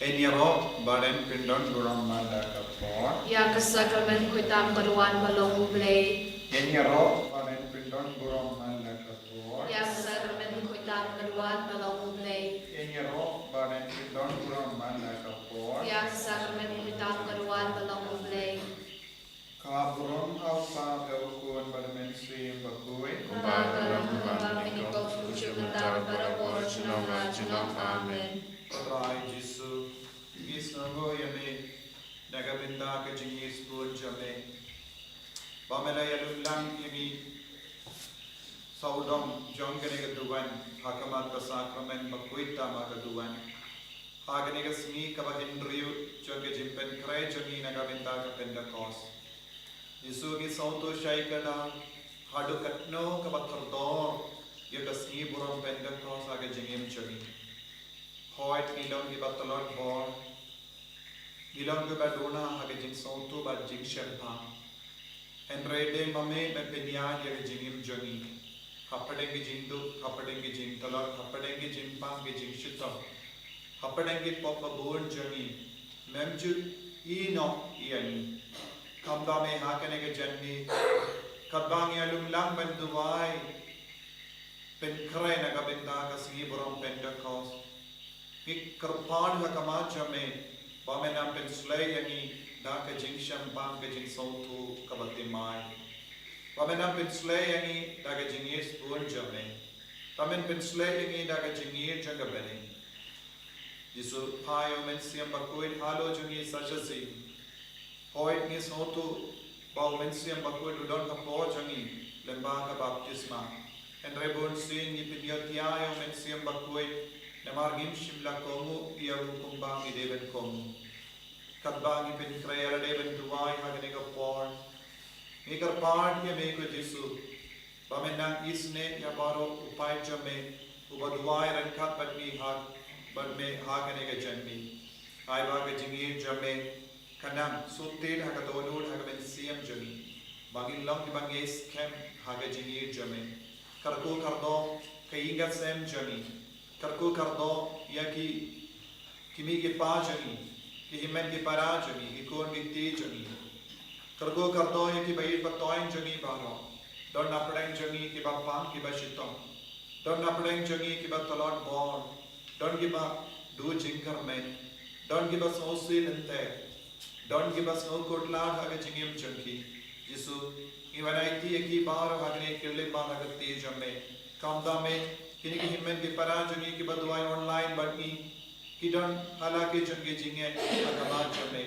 Enyero baden pindon buram manda kapor. Ya kesakramen kuitam baruan balong ublay. Enyero baden pindon buram manda kapor. Ya kesakramen kuitam baruan balong ublay. Enyero baden pindon buram manda kapor. Ya kesakramen kuitam baruan balong ublay. Kaburam alfa gaukun badamen sim bakui. Kumbang minikot pucuk mentang barabor junong amen. Patrai Jesu. Gisnago yame. Nagabinda ka jingis pun jame. Pamela yalulang yami. Saudom jongkane kaduan. Hakamat kasakramen bakuita makaduan. Hagane kasmi kabahindriyu. Jongke jimpen kray jangi nagabinda ka Pentecost. Yesu ki sauto shaikada hadu katno kabathardor yakasni buram Pentecost aga jingim chagi hoit ilong ki batalon bor ilong ke badona aga jing sauto ba jing sherpa enrede mame me penya aga jingim jagi hapadeng ki jindu hapadeng ki jing talor hapadeng ki jimpang ki jing shito hapadeng ki pop born jagi memju ino iani Kamba me hakane ke janni kadbang yalum lang banduwai penkray na kabinda kasi buram Pentecost ik karpan hakamacha me bamenam penslay yani da ka jingsham bang ka jing sautu kabatimai bamenam penslay yani da ka jingis pun jame bamen penslay yani da ka jingir jangabene jisu payo men siam bakuit halo jungi sajasi Hoy ni sautu bau mensiam bakul udon kapo jangi lemba ka baptisma enrebon sin ni pinyotiayo mensiam bakul namargim shimla komu iau kumbang ni deben komu kadbang ipin krayara deben duwai hagane ka por ni karpad ye me ko Jesu bamenang isne ya baro upai jame ubaduai rankat badmi hag badme hagane ka janmi ai ba ka jingi jame Kanam sutil haga dolur haga ben siam jami bangin long di bangis kem haga jingir jami karko kardo kayinga sem jami karko kardo yaki kimi ke pa jami ki himen ke para jami ki kon ke te jami karko kardo yaki bayit patoin jami baro don napdang jami ki ba pam ki ba shitom don napdang jami ki ba talon bor don ki ba du jingkar men don ki ba sosil ente Don't give us no good lad haga jingim junki. Jesu, iwanaiti eki bar hagne kirle bar haga te jamme. Kamda me kini ki himmen ki parajuni ki badwai online badni ki don hala ke junge jinge agama jamme.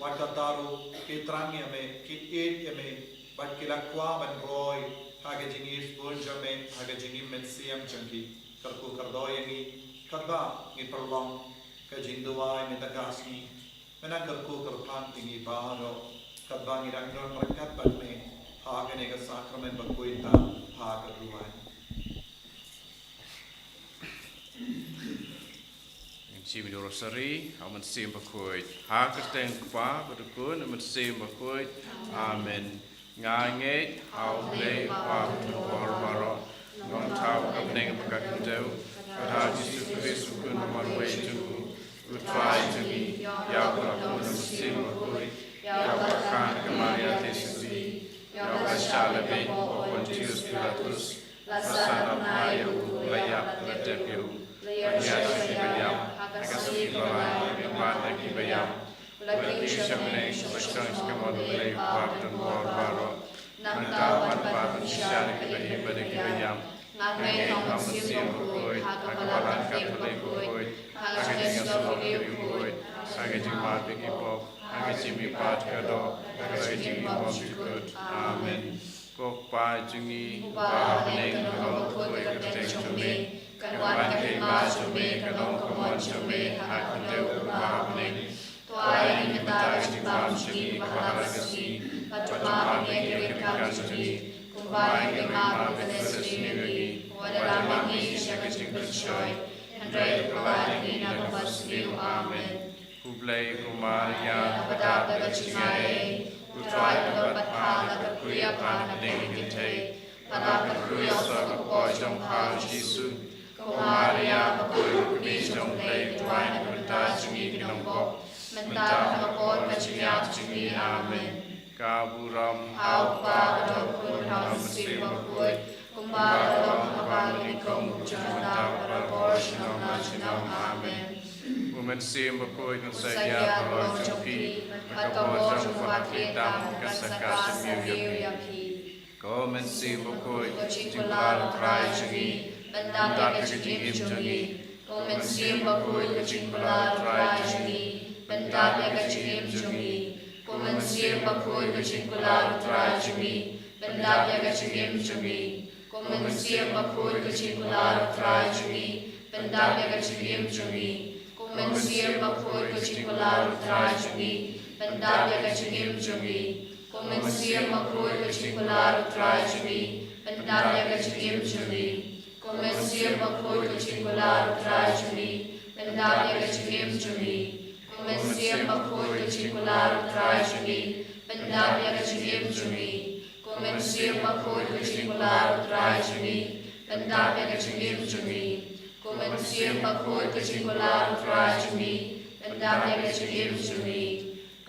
Watataru ki trangi ame ki eight ame bad ki lakwa ban roy haga jingis bol jamme haga jingim men siam junki. Karku kardoy ni karda ni perlong ka jinduai metagasni. Menang kerku kerpan tinggi baro kadbang irang don merkat batme hagane ka sakramen bakuita haga ruan Jimmy Rosary aman sim bakuit haga teng kwa berkun aman sim bakuit amen ngange aule kwa bor baro non tau kapneng bakakuteu kada Yesus Kristus kun marway jungu Utrai jungi ya berapun musim berkuri ya berkan kemaria tesubi ya bersyalabe Pontius Pilatus lasana maya layak ledepiu layak bayam agasuki balai kembali ki bayam lagi syamne sebesar skemod lay parton barbaro nantawan parton syari ki bayam ngai nom musim berkuri hagabalan kapulai Haga jinga bukui, haga jinga bigi pop, haga jimi pat kado, haga jingi pop jukut. Amen. Kok pa jingi pa neng kalong bukui keteng cumi, kawan ke ma cumi kalong kamon cumi, haga deu pa neng. Tuai ni mata jinga cumi bahara kasi, patuma bigi rekan cumi, kumbai ke ma benes sendiri, wadama ni haga jinga coy. Andrei providing in our Basiliu, Amen. Who play Kumaria, Badab the Chingae, who tried the Batala, the Kuya Pan, the Ningate, Panaka Kuya, the Boy, Jong Ha, Jesu, Kumaria, the Kuya, the Play, Twine, ta chungi kinong bok menta hakot pachiam chungi amen kaburam hau pa do kun hau sim bakoi kumbara long habang nikong janda para portion na chinam amen women sim bakoi ng saya saya long choki patabo chupati tam kasaka samiu yaki Komen sim bakoi Kuchikular trai chungi Bandar kachingim chungi Komen sim bakoi kuchikular trai chungi Bandar kachingim chungi Komen sim bakoi kuchikular trai chungi Bandar kachingim chungi Komen sim bakoi kuchikular trai chungi Bandar kachingim chungi Komen sim bakoi kuchikular trai chungi Bandar kachingim chungi Komen sim bakoi kuchikular trai chungi Bandar kachingim chungi Komen sim bakoi kuchikular trai chungi Bandar kachingim chungi Komen sim bakoi kuchikular trai chungi Bandar kachingim chungi Komen sim bakoi kuchikular trai chungi Bandar kachingim chungi Komen sim bakoi kuchikular trai chungi Bandar kachingim chungi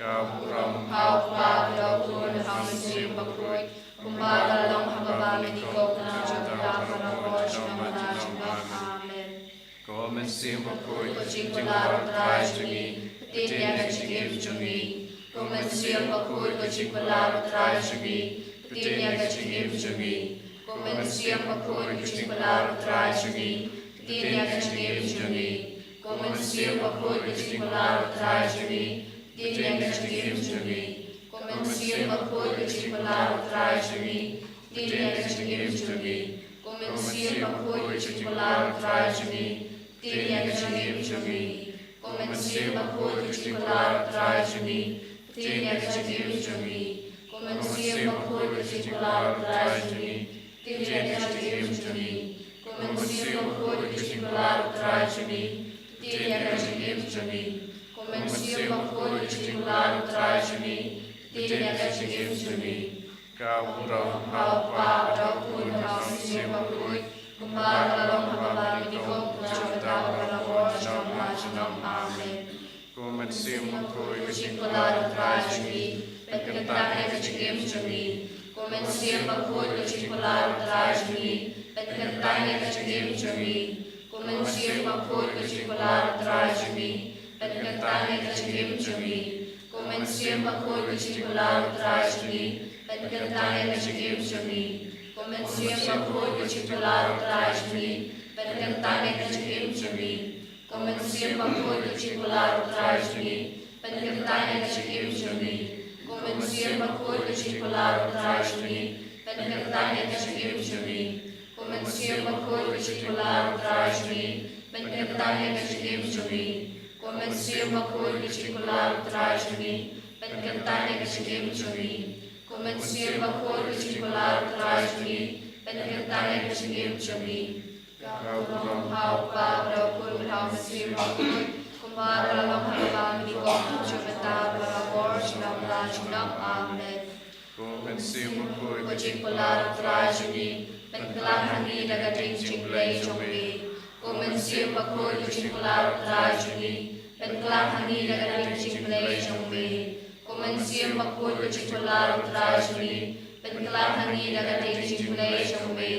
kaburam hau pa do kun hau sim bakoi kumbara long habang nikong na janda para portion na chinam amen Komen sim bakoi kuchikular trai chungi Tinya kachingim chungi Komen sim bakoi kuchikular trai chungi Tinya kachingim chungi Komen sim bakoi kuchikular trai chungi Tinya kachingim chungi Komen sim bakoi kuchikular trai chungi Tinya kachingim chungi Komen sim bakoi kuchikular trai chungi Tinya kachingim chungi Komen sim bakoi kuchikular trai chungi Tinya kachingim chungi Komen sim bakoi kuchikular trai chungi Tinya kachingim chungi Komen sim bakoi kuchikular trai chungi Tinya kachingim chungi Komen sim bakoi kuchikular trai chungi Tinya kachingim chungi Komen sim bakoi kuchikular trai chungi Tinya kachingim chungi kaburam hau pa do kun hau sim bakoi kumbara long habang nikong janda para portion na chinam amen Komen sim bakoi kuchikular trai chungi Bandar kachingim chungi Komen sim bakoi kuchikular trai chungi Bandar kachingim chungi Komen sim bakoi kuchikular trai chungi Bandar kachingim chungi Komen sim bakoi kuchikular trai chungi Bandar kachingim chungi Komen sim bakoi kuchikular trai chungi Bandar kachingim chungi Komen sim bakoi kuchikular trai chungi Bandar kachingim chungi Komen sim bakoi kuchikular trai chungi Bandar kachingim chungi Komen sim bakoi kuchikular trai chungi Bandar kachingim chungi Komen sim bakoi kuchikular trai chungi Bandar kachingim chungi Komen sim bakoi kuchikular trai chungi Bandar kachingim chungi kaburam hau pa do kun hau sim bakoi kumbara long habang nikong janda para portion na chinam amen Komen sim bakoi kuchikular trai chungi Bandar hani dagating chinglay chungi Komen sim bakoi kuchikular trai chungi Bandar hani dagating chinglay chungi Komen sim bakoi kuchikular trai chungi Bandar hani dagating chinglay chungi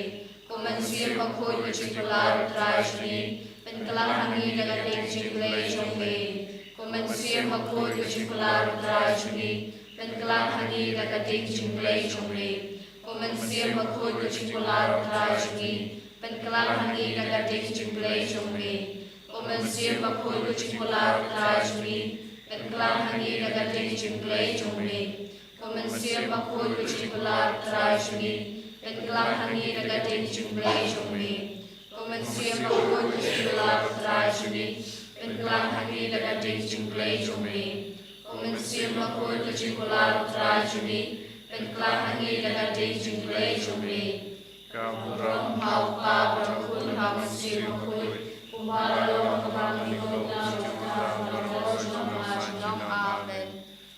Komen sim bakoi kuchikular trai chungi Bandar hani dagating chinglay chungi Komen sim bakoi kuchikular trai chungi Bandar hani dagating chinglay chungi Komen sim bakoi kuchikular trai chungi Bandar hani dagating chinglay chungi Komen sim bakoi kuchikular trai chungi Bandar hani dagating chinglay chungi Komen sim bakoi kuchikular trai chungi Bandar hani dagating chinglay chungi Komen sim bakoi kuchikular trai chungi Bandar hani dagating chinglay chungi Komen sim bakoi kuchikular trai chungi Bandar hani dagating chinglay chungi kaburam hau pa do kun hau sim bakoi kumbara long habang nikong janda para portion na chinam amen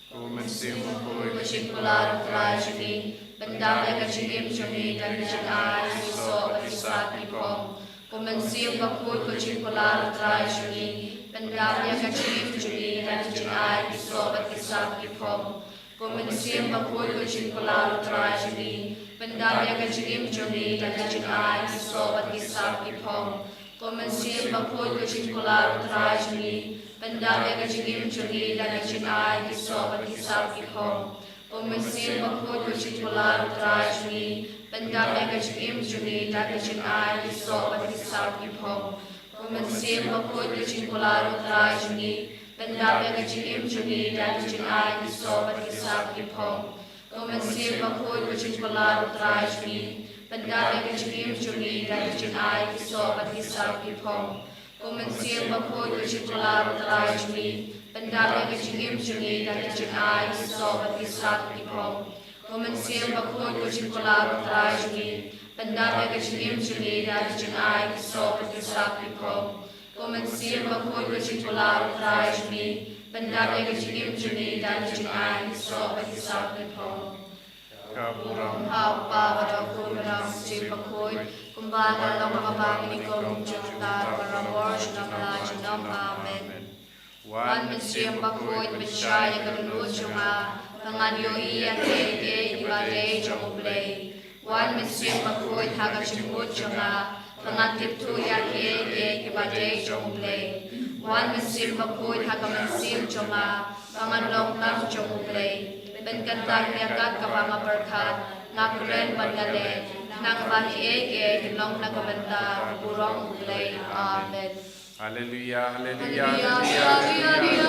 Komen sim bakoi kuchikular trai chungi Bandar kachingim chungi Danjan ai so patisak nikong Komen sim bakoi kuchikular trai chungi Pendamnya kecil juli dan jenai di sobat kisah di pom. Komensiam bakul kucing pelar tragedi. Pendamnya kecil juli dan jenai di sobat kisah di pom. Komensiam bakul kucing pelar tragedi. Pendamnya kecil juli dan jenai di sobat kisah di pom. Komensiam bakul kucing pelar tragedi. Pendamnya kecil juli dan jenai di sobat kisah di pom. Komensiam bakul kucing pelar tragedi. Pendamnya kecil juli dan jenai di sobat kisah di pom. Komensiam bakul kucing pelar tragedi. Pendamnya kecil juli dan jenai di sobat kisah di pom. Komensiam bakul kucing pelar tragedi. Pendamnya kecil juli dan jenai di sobat kisah di pom. Komensiam bakul kucing pelar tragedi. Pendamnya kecil juli dan jenai di sobat kisah di pom. Komensiam bakul kucing pelar tragedi. Pendamnya kecil juli dan jenai di sobat kisah di pom. Kaburang Hapa badaku berang si bakul kumbaga lang makabang ni kong jumta para wars na malajanam. Amen. Wan mensiam bakul mensyaya kalulu cuma panganyo iya keke ibadai jomublay. Wan mensiam bakul haga cimut cuma pangantip tu ya keke ibadai jomublay. Wan mensiam bakul haga mensiam cuma panganlong lang jomublay. Benkantang yakat kapama berkat ngakuren bandale nang bani eke long nakabenta burong ublay. Amen. Haleluya, haleluya, Amen.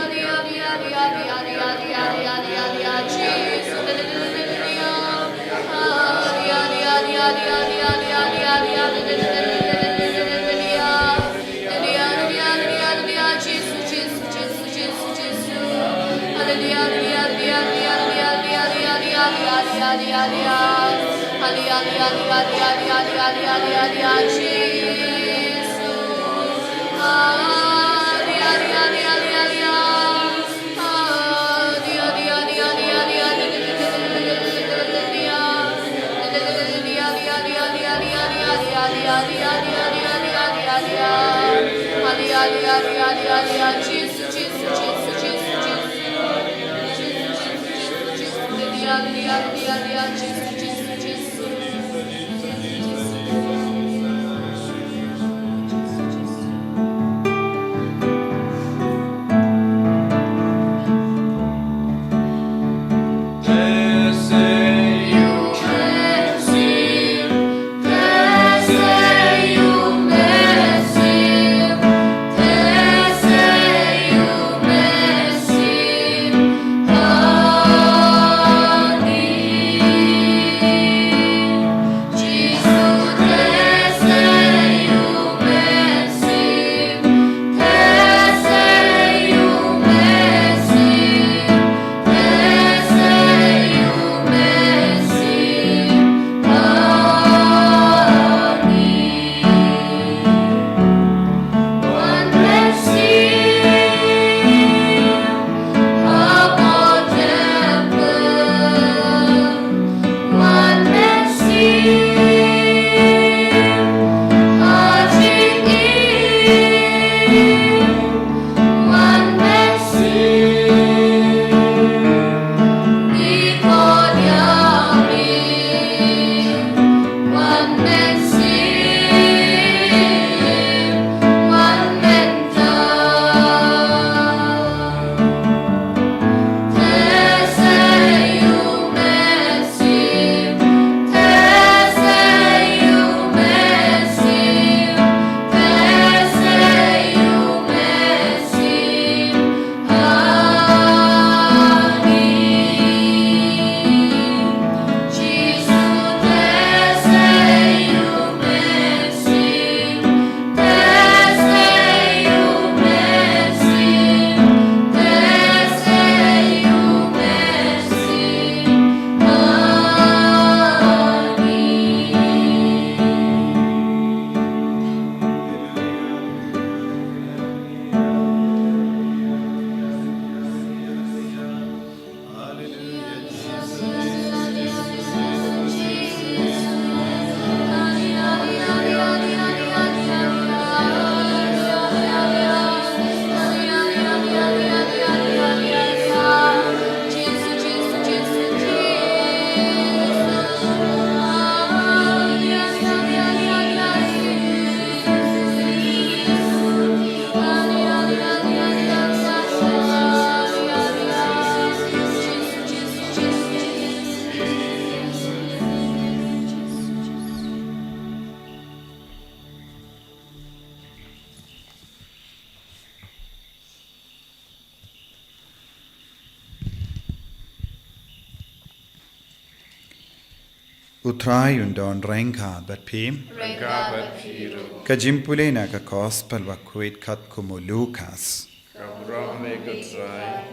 utrai undon renka bat pim Rengka berpiru. kajimpulena ka gospel wa kuit kat kumu Lukas Kabrok megutrai.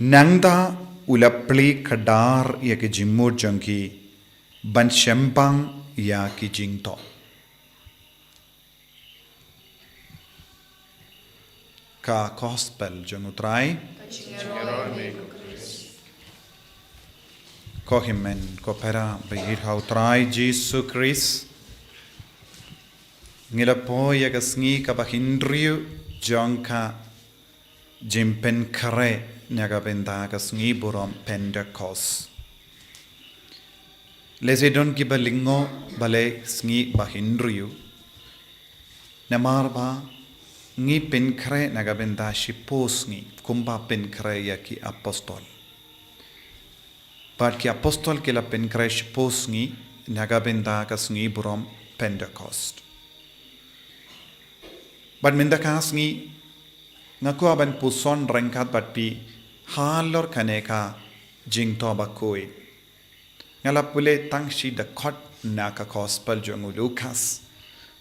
nangda ulapli kadar ya ke jimur jangki ban shempang ya ki jingto ka gospel jang utrai Chingero megutris. ko himen ko pera bihir ha utrai Jesus Christ ngilapo ya ka sngi ka bahindriu jangka jimpen kare nyaga benda ka sngi burom Pentecost Lesedon ki balingo bale sngi bahindriu namarba ngi penkre nagabenda shipos ngi kumba penkre ya ki apostol par ki apostol ki la penkre shipos ngi nagabenda ka sngi burom Pentecost but minda kas ngi ngaku aban puson rengkat bat pi halor kaneka jingto bakoi ngala pule tangshi the khot naka gospel jongu Lukas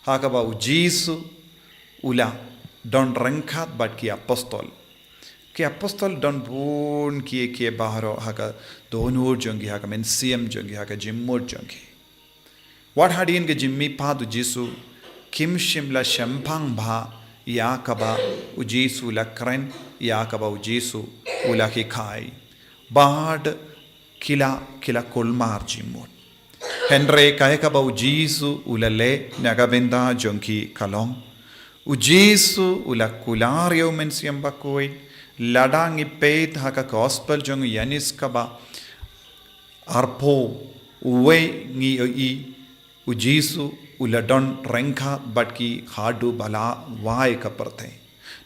hakaba ujisu ula don rengkat bat ki apostol don bun ki baharo haka donur jongi haka men siem jongi haka jimmur jongi what hadin ge jimmi padu jisu kim shimla shampang bha yakaba ujisu lakren yakaba ujisu ula ki khai bad kila kolmar jimmur henre kayakaba ujisu ulale nagabenda jongi kalong ujisu ula kulario men siambakoi ladang ipet haka gospel jong yanis kaba arpo uwe ngi i ujisu ula don renka batki hadu bala wai kaparte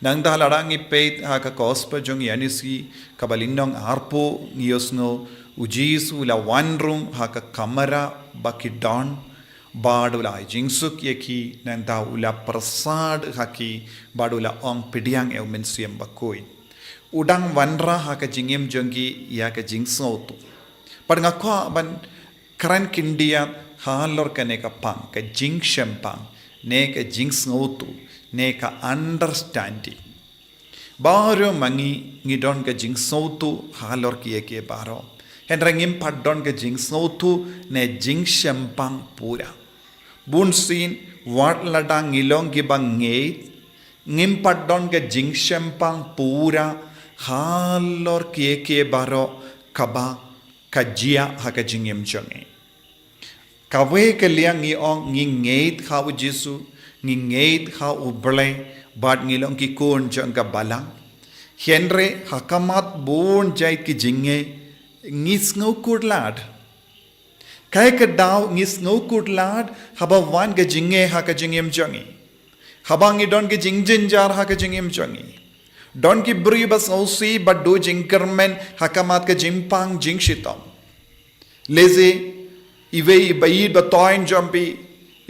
nangda ladang ipet haka gospel jong yanisi kabalindong arpo ngiosno ujisu ula one room haka kamera baki don badula jingsuk yeki nanda ula prasad haki badula ong pidiang eu mensiam bakoi udang wanra haka jingim jongi ya ka jingsotu par ngakwa ban kran kindia halor kane ka pang ka jingshem pang ne ka jingsnotu ne ka understanding baro mangi ngidon ka jingsotu halor kiye baro henrangim paddon ka jingsnotu ne jingshem pang pura bunsin wat ladang ngilong gibang ngei ngimpaddon ke jingshempang pura halor kieke baro kaba kajia haka jingem jonge kawe ke liang ngi ong ngi ngeit khaw jisu ngi ngeit khaw uble bad ngilong ki kun janga balang henre hakamat bon jai ki jinge ngis ngau kurlad Kaya ke daw ngis ngau kurlad haba wan ke jinge haka jingem jongi haba ngi don ke jingjin jar haka jingem jongi don ki bri bas ausi but do jingkermen hakamat ke jimpang jingshitam leze ive bayid batoin jompi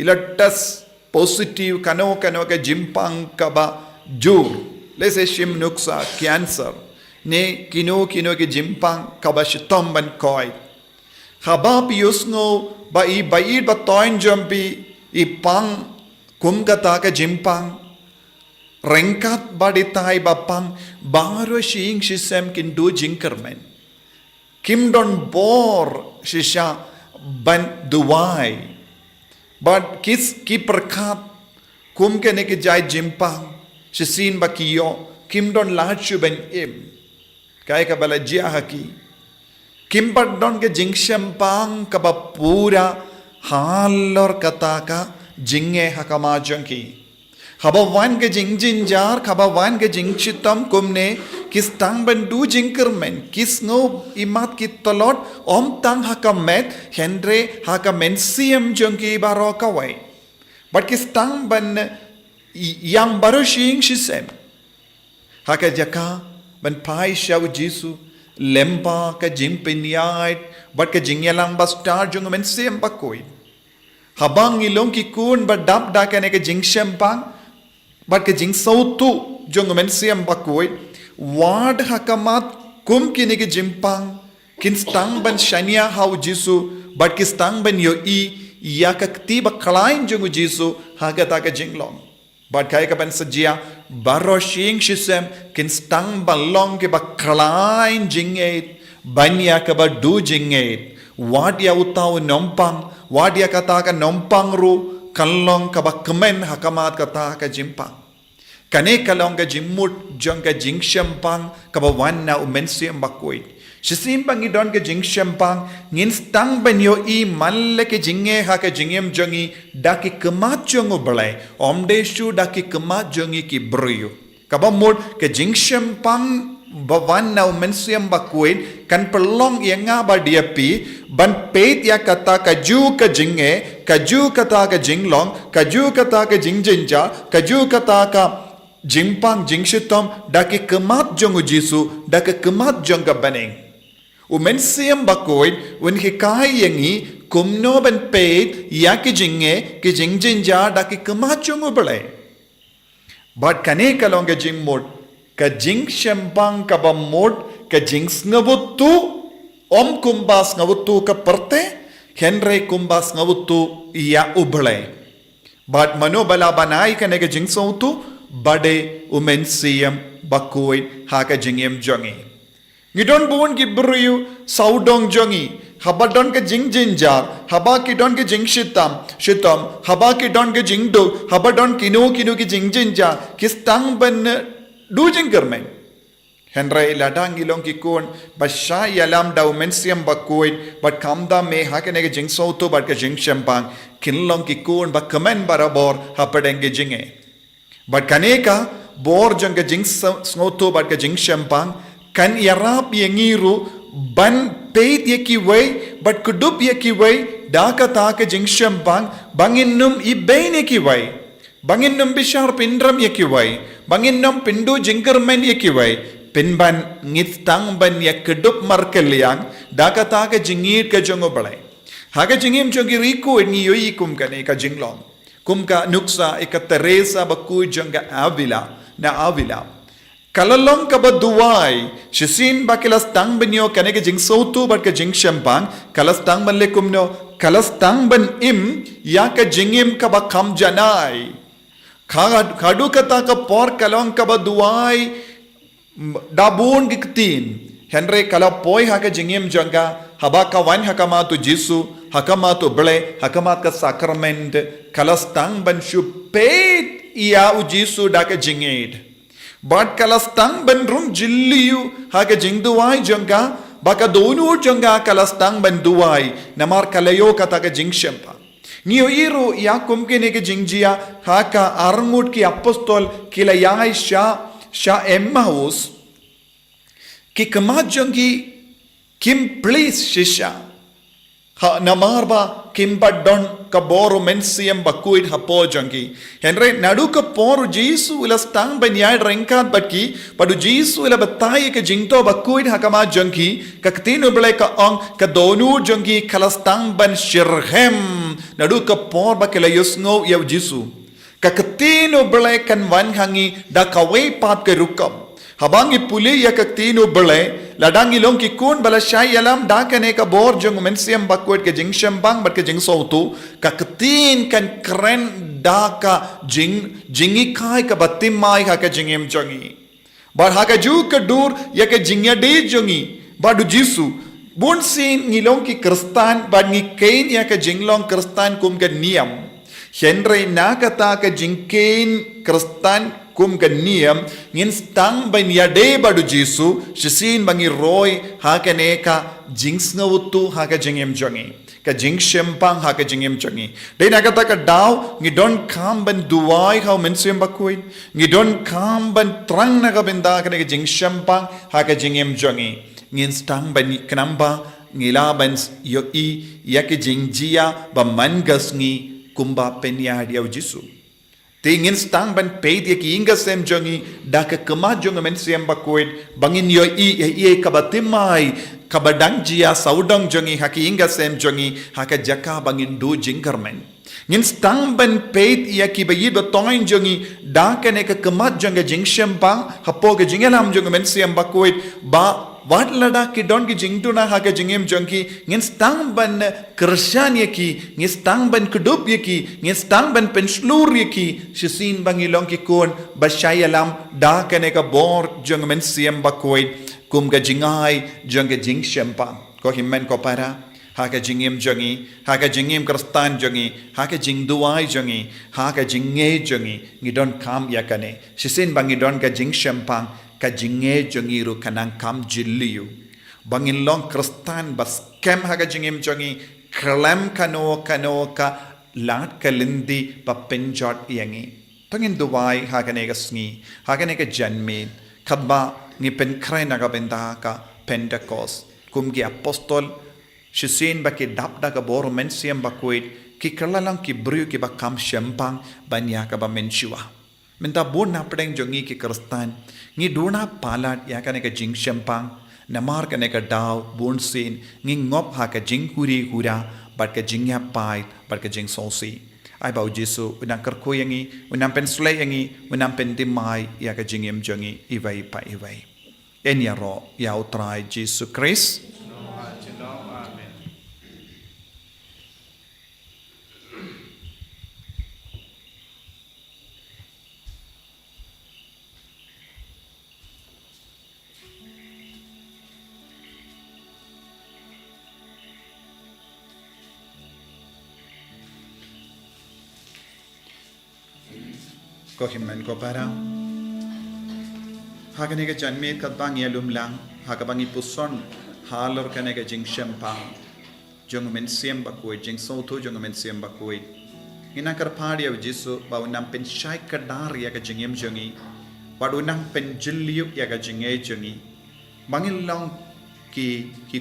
ilatas positive kano ke jimpang kaba jur leze shim nuksa cancer ne kino ke jimpang kaba shitom ban koi habab yusno ba i bayid ba toin jampi i pang kumgata ka jimpang rengkat baditai ba pang baro shing shisem kin do jinkermen kim don bor shisha ban duwai but kis ki perkat kum ke ne ke jai jimpang shisin ba kiyo kim don lachu ben im kai ka bala jia haki Kimpaddon ke jingshem pang kaba pura halor kataka jinge hakama jonki haba wan ke jingjin jar haba wan ke jingchitam kumne kis tang ban du jinkermen kis no imat kit tolot om tang hakamet hendre hakamen siem jonki baro kawai but kis tang ban yang baro shing shisem haka jaka ban pai shaw jisu lempa ka jimpiniait but ka jingyalang ba star jung men sem bakoi habang ilong ki kun ba dap da ka ne ka jingshem pang but ka jing sautu jung men sem bakoi wad hakamat kum kini ke jimpang kin stang ban shania hau jisu but ki stang ban yo i ya ka tiba klain jungu jisu haga ta ka jinglong but kai ka ban sajia baro shing shisem kin stang balong ke ba klain jinget banya ka ba du jinget wadia utau nompang wadia kata ka nompang ru kalong ka ba kemen hakamat kata ka jimpang kane kalong ka jimmut jong ka jingshempang ka ba wan na umensiam bakoit shisim bangi don ka jingshempang ngin stang banyo i malle ke jinge ha ka jingem jongi daki kemat jongo balai omdeshu daki kemat jongi ki bryu ka ba mut ka jingshempang bawan na umensiam bakoit kan pelong yenga ba diapi ban peit ya kata kaju ka jinge kaju kata ka jinglong kaju kata ka jingjinja kaju kata ka jimpang jingshitom daki kemat jongu jisu daki kemat jonga baneng umensiam bakoit wen ki kai yengi kumno ban peit ya ki jinge ki jingjinja daki kemat jongu balai but kane kalong ka jingmod ka jing shempang ka bamod ka jing sngabutu om kumbas ngawutu ka perte henre kumbas ngawutu ya ublay but manobala banai ka nega jing sautu bade umensiam bakoy ha ka jingem jongi ngidon buon ki bryu saudong jongi habadon ka jing jinjar haba ki don ka jing shitam haba ki don ka jing do habadon kinu ki jing jinja kistang ban du jing kermen henry ladang ilong ki kon basha yalam da umensiam bakoit but kamda me hakene ke jing sauto but ka jing shempang kinlong ki kon ba kamen barabor hapadenge jinge but kaneka bor jang ka jing sauto but ka jing shempang kan yarap yengiru ban peit yeki way but kudup yeki way da ka ta ka jing shempang banginnum ibein yeki way banginnum bishar pindram yeki way banginnum pindu jingermen yeki way pinban ngitang ban ya kedup markeliang daka taka jingit ka jongo balai haga jingim jongi riku ni yoi kum kane ka jinglong kum ka nuksa eka Teresa baku jonga Avila kalalong ka baduwai shisin bakilas tang banyo kane ka jing sautu bat ka jing shempang kalas tang ban le kumno kalas tang ban im ya ka jingim ka ba kam janai khadu kata ka por kalong ka baduwai dabun giktin henry kala poi haka jingim janga habaka wan hakamatu jisu hakamatu ble hakamat ka sacrament kala stang ban shu pet ia u jisu daka jingid but kala stang ban rum jilliu haka jingduai janga baka donu janga kala stang ban duai namar kalayo kata ka jingshempa niyo iru ya kumkene ke jingjia haka arngut ki apostol kila yai sha Emmaus ki kemajongi kim please shisha ha namarba kim badon ka boru mensiam bakuid hapo jongi henry nadu ka poru jisu ila stang banyai renkat baki padu jisu ila batai ka jingto bakuid hakama jongi ka ktinu ble ka ong ka donu jongi kala stang ban shirhem nadu ka por bakela yusngo ya jisu ka ktinu ble kan wan hangi da kawai pat ke rukam habangi puli ya kaktino bele ladangi long ki kun bala shai yalam da kane ka bor jong mensiam bakwet ke jing shambang bat ke jing sautu ka katin kan kren da ka jingi kai ka batim mai ha ka jingem jongi bar ha ka ju ka dur ya ka jingya de jongi badu jisu bun sin ngilong ki kristan bad ngi kain ya ka jinglong kristan kum ka niam henry na ka ta ka jingkein kristan kum ka niam ngin stang ban ya de badu jisu shisin bangi roy ha ka ne ka jingsngawtu ha ka jingem jongi ka jing shempang ha ka jingem jongi de na ka ta ka daw ngi don kam ban duwai ha mensiam bakuin ngi don kam ban trang na ka benda ka ne ka jing shempang ha ka jingem jongi ngin stang ban knamba ngila ban yo i ya ka jingjia ba mangas ngi kumba penya dia jisu tingin stang ban peit ye kinga sem jongi daka kema jonga men sem bakoid bangin yo i kabatimai kabadang jia saudang jongi haki inga sem jongi haka jaka bangin do jingarmen ngin stang ban peit ya ki bayi do toin jongi daka ne ka kema jonga jingshem bang hapo ke jingalam jonga men sem bakoid ba wat lada ki don ki jing tuna ha ka jingem jongki ngin stang ban Kristyan yaki ngin stang ban kedup yaki ngin stang ban penslur yaki shisin bangi long ki kon bashayalam da kane ka bor jong men siem bakoi kum ka jingai jong ka jing shempa ko himmen ko para ha ka jingem jongi ha ka jingem Kristyan jongi ha ka jing duai jongi ha ka jinge jongi ngi don kam yakane shisin bangi don ka jing shempang ka jinge jongi ru kanang kam jilliu bangin long Kristyan bas kem ha ka jingem jongi klem kano ka lat kalindi pa penjot yangi tangin duai ha ka ne ka sngi ha ka ne ka janme khabba ngi pen krai na ka benda ka Pentecost kum ki apostol shisin ba ki dap da ka bor men siam ba kuit ki kalalang ki bru ki ba kam shempang banya ka ba menshiwa menta bon na pedeng jongi ki Kristyan ngi dona palat ya ka ne ka jing shempang namar ka ne ka daw bon sin ngi ngop ha ka jing kuri hura bat ka jing ya pai bat ka jing sosi ai ba Jesu unang kerko yangi unang pen slay yangi unang pen dimai ya ka jingem jongi iwai pa iwai en ya ro ya utrai Jesu Christ ko himmen ko para hakane ka janmet kat bang yalum lang hakabangi puson halor kane ka jing shempang jong men siem bakoi jing soto jong men siem bakoi ina kar padi av Jesu ba unam pen shai kadar ya ka jingem jongi padu nang pen jilliu ya ka jinge jongi bangin long ki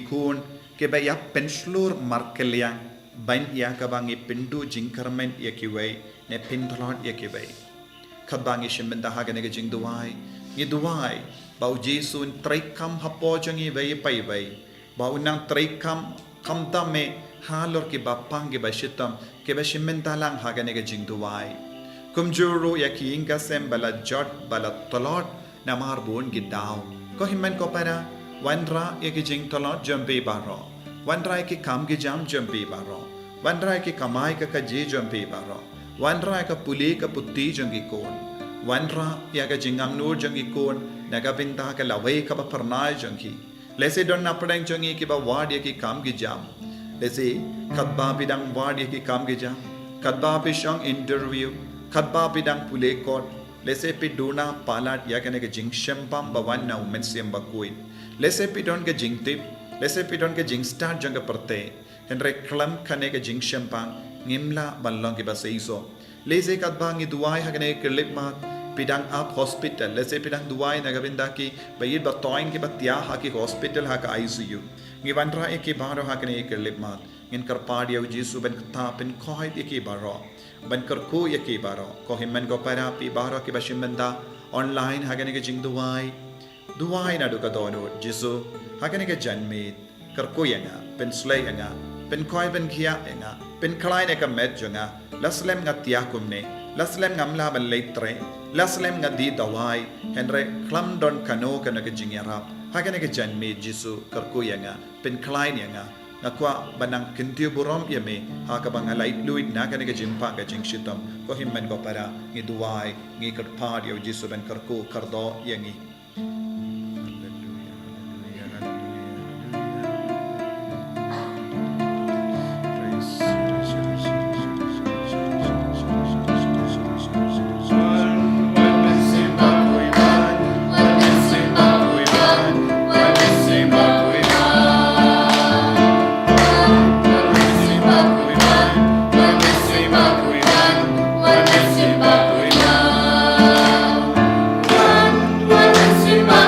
kun ke ba ya pen slur markeliang ban ya ka bangi pindu jing karmen ya ki wei ne pindolot ya ki wei khabangi shimenda hagane ga jing duai ngi duai bau Jesu traikam hapo jangi wei pai wei bau nang traikam kamta me halor ki bapang ki bashitam ke bashimenda lang hagane ga jing duai kumjuru ya ki inga sem bala jot bala tolot namar bon gi daw ko himmen ko para wanra ya ki jing tolot jambe baro wanra ki kam gi jam jambe baro wanra ki kamai ka je jambe baro wanra ka puli ka putti jangi kon wanra ya ka jingam nur jangi kon naga binta ka lawai ka ba parnai jangi lese don na padang jangi ki ba wad ya ki kam gi jam lese khabba bidang wad ya ki kam gi jam khabba pishang interview khabba bidang pule kot lese pi dona palat ya ka ne ka jing shempam ba wan na umen siam ba koi lese pi don ka jing tip lese pi don ka jing start janga parte henre klam khane ka jing shempang ngimla balong ki basaiso lese kat bangi duai hagane kelip mat pidang up hospital lese pidang duai nagabinda ki bayid batoin ki batya ha ki hospital ha ka ICU ngi wanra e ki baro hagane kelip mat ngin karpadi au Jesu ben ta pen khoi e ki baro ban karku e ki baro ko himmen go para pi baro ki bashimenda online hagane ke jing duai na du ka dono Jesu hagane ke janmit karku yanga pen slay yanga pen khoi ben khia yanga pen khlai ne ka met jonga laslem nga tia kumne laslem ngamla ban leitre laslem nga di dawai henre klam don kano kana ke jingyarap hagane ke janme Jesu karku yanga pen khlai yanga nakwa banang kintiu burom yame ha ka bang alai luid na kana ke jimpa ka jingshitam ko himmen ko para ngi duai ngi karpad yo Jesu ben karku kardo yangi Simba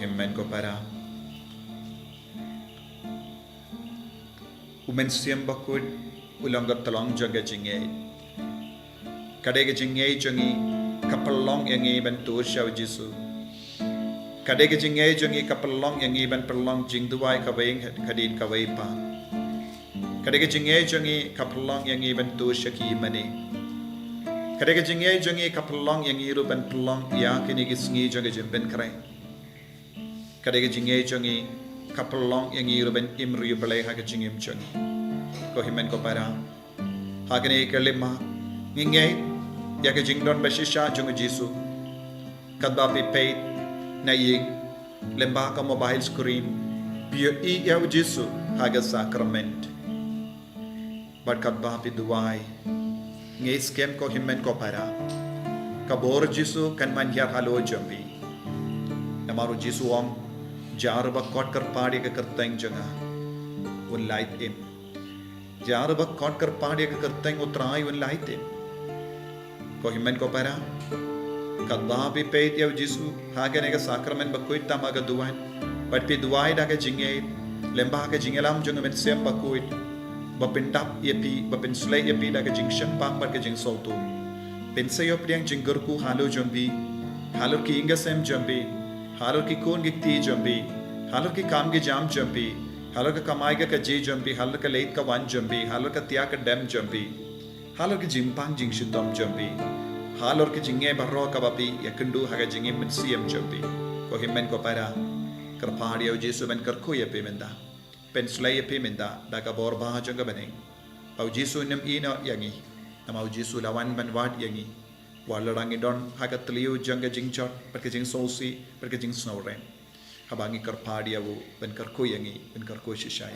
himen ko para umen siam bakut ulang talong jaga jinge kadege jinge jangi kapalong yangi bentur shaw jisu kadege jinge jangi kapalong yangi ben perlong jing duai kaweng kadin kawai pa kadege jinge jangi kapalong yangi bentur shaki mani kadege jinge jangi kapalong yangi ru ben perlong ya kini gisngi jaga jimben krai kadege jinge jangi kapalong yangi ru ben imri balai ha jingim jangi ko himen ko para hagane kelima nginge ya ke jingdon bashisha jung jisu kadba pi pay na ying lemba ka mobile screen bio i ya jisu haga sacrament but kadba pi duai nge scam ko himen ko para kabor jisu kan man yar halo jambi namaru jisu om jar ba kot kar paadi ka karteng janga un light im jar ba kot kar paadi ka karteng utrai un light im ko himen ko para kadba pi pay ya jisu haga ne ka sacrament ba koit tamaga duai but pi duai da ka jinge lemba ka jingelam janga men sem ba koit bapintap yepi bapin slay yepi da ka jing shampang bar ka jing soltu pin sayo priang jing gurku halo jambi halo ki inga sem jambi halo ki kon gikti jambi halo ki kam ge jam jambi halo ka kamai ka je jambi halo ka leit ka wan jambi halo ka tia ka dem jambi halo ki jimpang jing shitom jambi halo ki jinge barro ka bapi yakundu haga jinge men siem jambi ko himmen ko para karpadi au jesu ben karko yepi menda pen slay yepi menda da ka bor ba janga bane au jesu nem ina yangi nam au jesu lawan ban wat yangi walarang idon haga tliu janga jingchot perke jing solsi perke jing snowren habangi karpadi au ben karko yangi ben karko shishai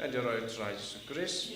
En de Heer Jesus Christus,